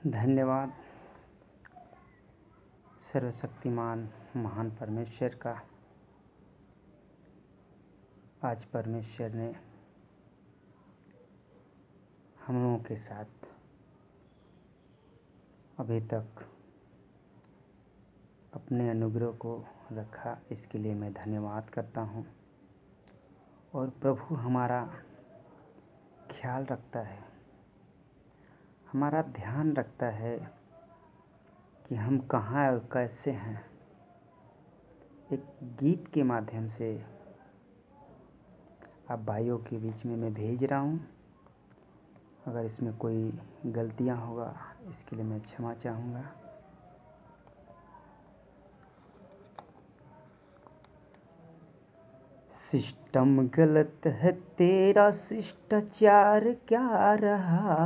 धन्यवाद सर्वशक्तिमान महान परमेश्वर का। आज परमेश्वर ने हम लोगों के साथ अभी तक अपने अनुग्रह को रखा, इसके लिए मैं धन्यवाद करता हूँ। और प्रभु हमारा ख्याल रखता है, हमारा ध्यान रखता है कि हम कहाँ और कैसे हैं। एक गीत के माध्यम से आप भाइयों के बीच में मैं भेज रहा हूँ। अगर इसमें कोई गलतियाँ होगा इसके लिए मैं क्षमा चाहूँगा। सिस्टम गलत है तेरा, शिष्टाचार क्या रहा।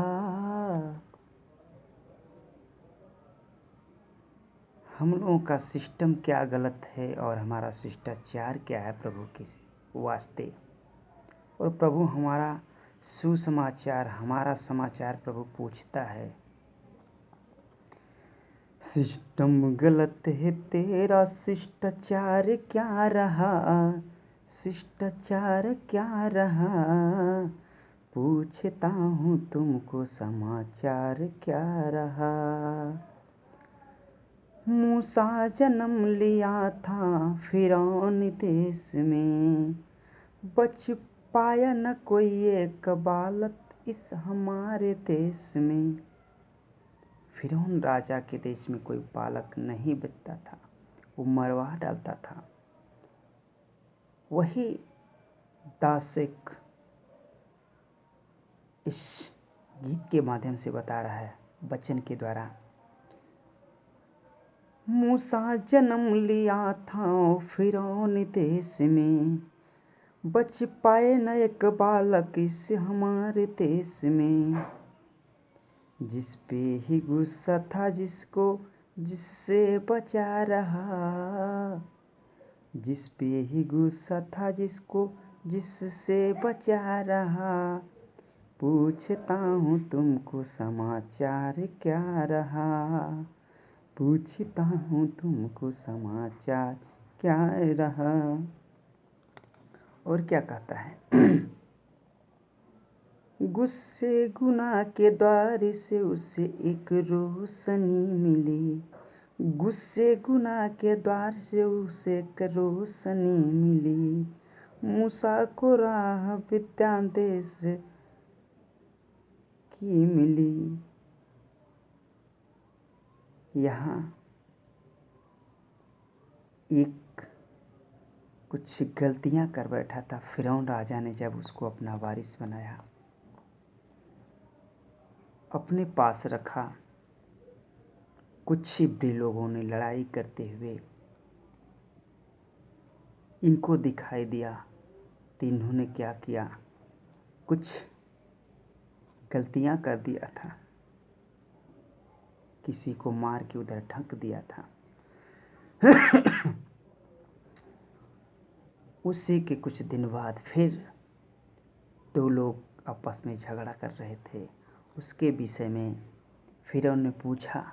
हम लोगों का सिस्टम क्या गलत है और हमारा शिष्टाचार क्या है प्रभु के वास्ते। और प्रभु हमारा सुसमाचार, हमारा समाचार प्रभु पूछता है। सिस्टम गलत है तेरा, शिष्टाचार क्या रहा। शिष्टाचार क्या रहा, पूछता हूँ तुमको समाचार क्या रहा। मूसा जन्म लिया था फिरौन देश में, बच पाया न कोई एक बालक इस हमारे देश में। फिरौन राजा के देश में कोई बालक नहीं बचता था, वो मरवा डालता था। वही दासिक इस गीत के माध्यम से बता रहा है, वचन के द्वारा। मूसा जन्म लिया था फिरौन देश में, बच पाए न एक बालक इस हमारे देश में। जिस पे ही गुस्सा था जिसको, जिससे बचा रहा। जिस पे ही गुस्सा था जिसको, जिससे बचा रहा। पूछता हूँ तुमको समाचार क्या रहा। पूछता हूँ तुमको समाचार क्या रहा। और क्या कहता है। गुस्से गुनाह के द्वार से उसे एक रोशनी मिली। गुस्से गुनाह के द्वार से उसे एक रोशनी मिली। मूसा को राह विद्यादेश की मिली। यहाँ एक कुछ गलतियाँ कर बैठा था फिरौन राजा ने, जब उसको अपना वारिस बनाया, अपने पास रखा। कुछ शिवरी लोगों ने लड़ाई करते हुए इनको दिखाई दिया, तो इन्होंने क्या किया, कुछ गलतियां कर दिया था। किसी को मार के उधर ढक दिया था। उसी के कुछ दिन बाद फिर दो लोग आपस में झगड़ा कर रहे थे। उसके विषय में फिरौन ने पूछा,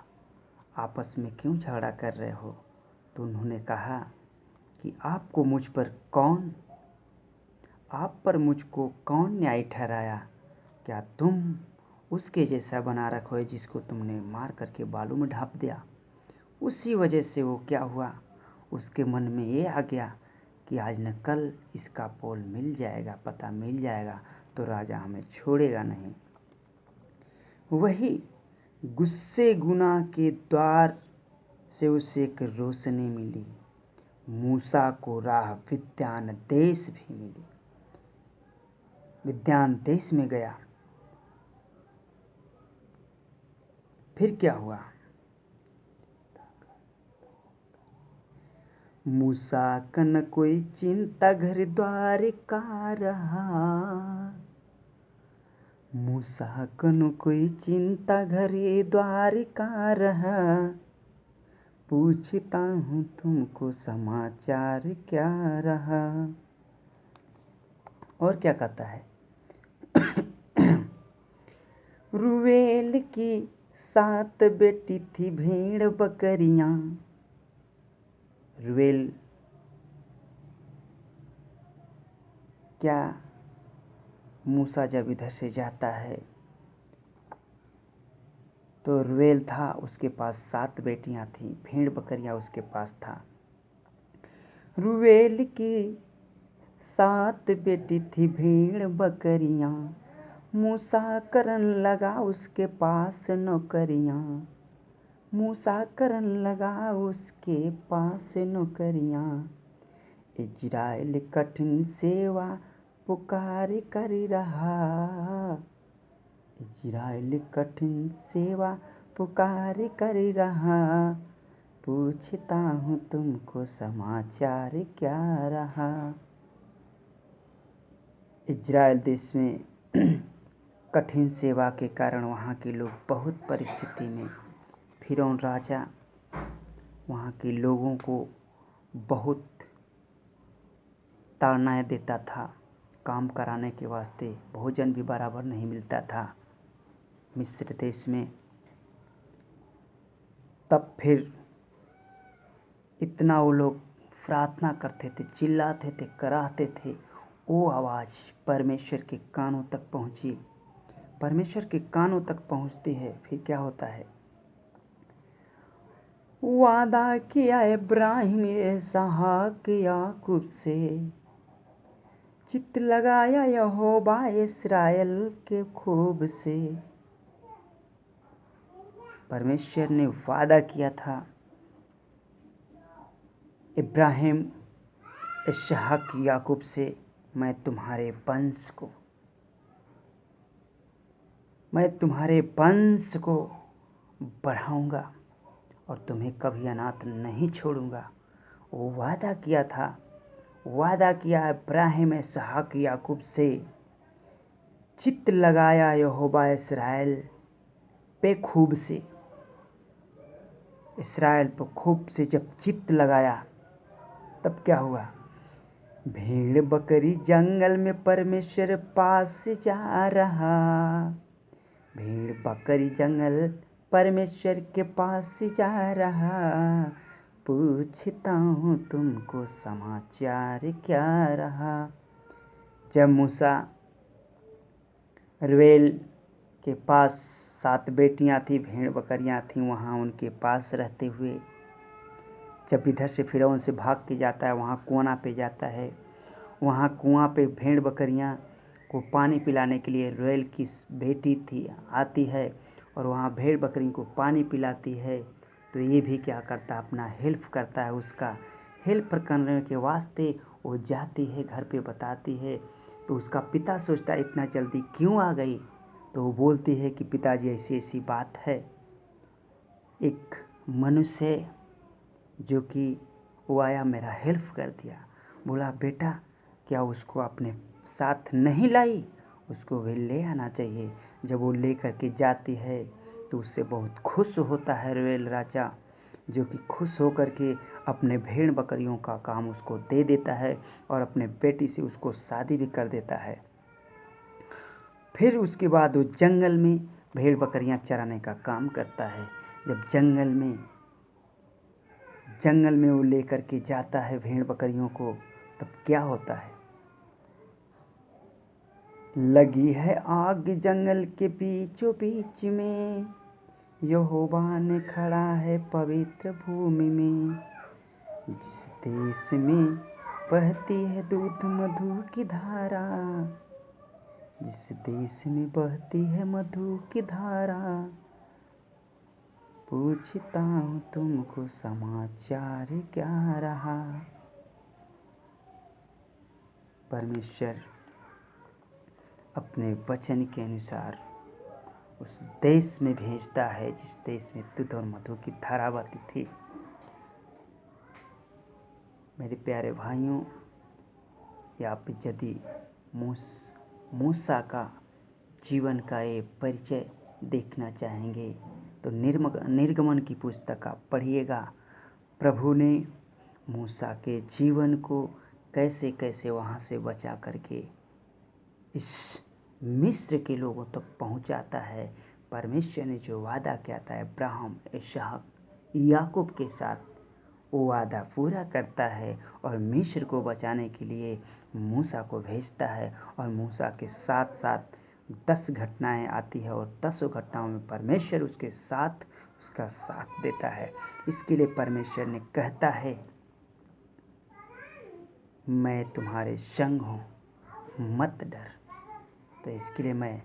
आपस में क्यों झगड़ा कर रहे हो। तो उन्होंने कहा कि आप पर मुझको कौन न्याय ठहराया। क्या तुम उसके जैसा बना रखो जिसको तुमने मार करके बालू में ढाप दिया। उसी वजह से वो क्या हुआ, उसके मन में ये आ गया कि आज न कल इसका पोल मिल जाएगा, पता मिल जाएगा, तो राजा हमें छोड़ेगा नहीं। वही गुस्से गुनाह के द्वार से उसे एक रोशनी मिली। मूसा को राह विद्यान देश भी मिली। विद्यान देश में गया। फिर क्या हुआ, मूसा कन कोई चिंता घर द्वार का रहा। मूसा कन कोई चिंता घर द्वार का रहा। पूछता हूँ तुमको समाचार क्या रहा। और क्या कहता है। रुवेल की 7 बेटी थी भेड़ बकरियां। रुएल क्या मूसा जब इधर से जाता है तो रुएल था, उसके पास 7 बेटियां थी, भेड़ बकरियां उसके पास था। रुएल की 7 बेटी थी भेड़ बकरियां, मूसा करन लगा उसके पास नौकरियां। मूसा करन लगा उसके पास नौकरियां। इजराइल कठिन सेवा पुकार कर रहा। इजराइल कठिन सेवा पुकार कर रहा। पूछता हूँ तुमको समाचार क्या रहा। इजराइल देश में कठिन सेवा के कारण वहाँ के लोग बहुत परिस्थिति में, फिरौन राजा वहाँ के लोगों को बहुत ताड़नाएं देता था। काम कराने के वास्ते भोजन भी बराबर नहीं मिलता था मिस्र देश में। तब फिर इतना वो लोग प्रार्थना करते थे, चिल्लाते थे, कराहते थे। वो आवाज़ परमेश्वर के कानों तक पहुँची। परमेश्वर के कानों तक पहुँचती है, फिर क्या होता है? वादा किया इब्राहिम इसहाक याकूब से, चित्त लगाया यहोवा इस्राएल के खूब से। परमेश्वर ने वादा किया था इब्राहिम इसहाक याकूब से, मैं तुम्हारे वंश को बढ़ाऊंगा और तुम्हें कभी अनाथ नहीं छोड़ूंगा। वो वादा किया था, वादा किया इब्राहिम इसहाक याकूब से, चित्त लगाया यहोवा इस्राएल पे खूब से। इस्राएल पर खूब से जब चित्त लगाया तब क्या हुआ? भेड़ बकरी जंगल में परमेश्वर पास जा रहा। भेड़ बकरी जंगल परमेश्वर के पास जा रहा। पूछता हूँ तुमको समाचार क्या रहा। जब मूसा रुएल के पास 7 बेटियां थी, भेड़ बकरियां थीं, वहाँ उनके पास रहते हुए जब इधर से फिरौन से भाग के जाता है, वहाँ कुआं पे जाता है। वहाँ कुआं पे भेड़ बकरियां को पानी पिलाने के लिए रुएल की बेटी थी आती है और वहाँ भेड़ बकरी को पानी पिलाती है। तो ये भी क्या करता है, अपना हेल्प करता है। उसका हेल्प करने के वास्ते वो जाती है, घर पे बताती है। तो उसका पिता सोचता है इतना जल्दी क्यों आ गई। तो वो बोलती है कि पिताजी ऐसी ऐसी बात है। एक मनुष्य जो कि वो आया, मेरा हेल्प कर दिया। बोला बेटा क्या उसको अपने साथ नहीं लाई, उसको भी ले आना चाहिए। जब वो ले करके जाती है तो उससे बहुत खुश होता है रुएल राजा, जो कि खुश होकर के अपने भेड़ बकरियों का काम उसको दे देता है और अपने बेटी से उसको शादी भी कर देता है। फिर उसके बाद वो जंगल में भेड़ बकरियां चराने का काम करता है। जब जंगल में वो लेकर के जाता है भेड़ बकरियों को, तब क्या होता है? लगी है आग जंगल के बीचों बीच में, यहोवा ने खड़ा है पवित्र भूमि में। जिस देश में बहती है दूध मधु की धारा, जिस देश में बहती है मधु की धारा। पूछता हूँ तुमको समाचार क्या रहा। परमेश्वर अपने वचन के अनुसार उस देश में भेजता है जिस देश में दूध और मधु की धारा बहती थी। मेरे प्यारे भाइयों, या आप यदि मूसा का जीवन का ये परिचय देखना चाहेंगे तो निर्गमन की पुस्तक आप पढ़िएगा। प्रभु ने मूसा के जीवन को कैसे कैसे वहाँ से बचा करके इस मिस्र के लोगों तक पहुँचाता है। परमेश्वर ने जो वादा किया था अब्राहम, इसहाक, याकूब के साथ, वो वादा पूरा करता है और मिस्र को बचाने के लिए मूसा को भेजता है। और मूसा के साथ साथ 10 घटनाएं आती है और 10 घटनाओं में परमेश्वर उसके साथ उसका साथ देता है। इसके लिए परमेश्वर ने कहता है, मैं तुम्हारे संग हूँ, मत डर। तो इसके लिए मैं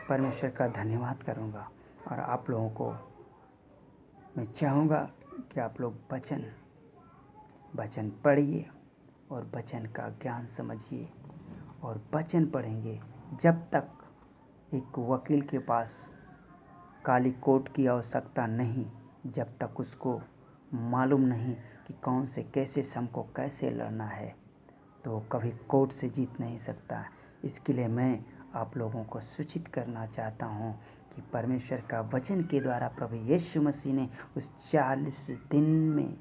परमेश्वर का धन्यवाद करूँगा। और आप लोगों को मैं चाहूँगा कि आप लोग वचन पढ़िए और वचन का ज्ञान समझिए। और वचन पढ़ेंगे जब तक एक वकील के पास काली कोट की आवश्यकता नहीं, जब तक उसको मालूम नहीं कि कौन से केसेस हमको कैसे लड़ना है, तो वो कभी कोर्ट से जीत नहीं सकता। इसके लिए मैं आप लोगों को सूचित करना चाहता हूँ कि परमेश्वर का वचन के द्वारा प्रभु यीशु मसीह ने उस 40 दिन में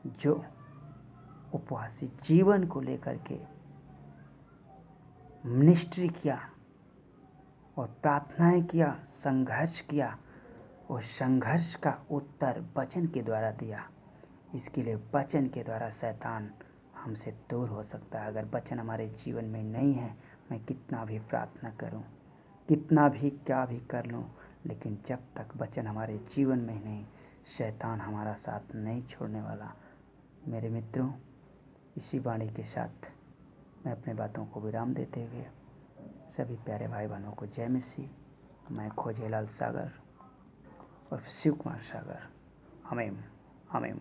जो उपवासी जीवन को लेकर के मिनिस्ट्री किया और प्रार्थनाएं किया, संघर्ष किया, और संघर्ष का उत्तर वचन के द्वारा दिया। इसके लिए वचन के द्वारा शैतान हमसे दूर हो सकता है। अगर वचन हमारे जीवन में नहीं है, मैं कितना भी प्रार्थना करूं, कितना भी क्या भी कर लूं, लेकिन जब तक वचन हमारे जीवन में नहीं, शैतान हमारा साथ नहीं छोड़ने वाला। मेरे मित्रों, इसी वाणी के साथ मैं अपने बातों को विराम देते हुए सभी प्यारे भाई बहनों को जय मसीह। मैं खोजेलाल सागर और शिव कुमार सागर। हमें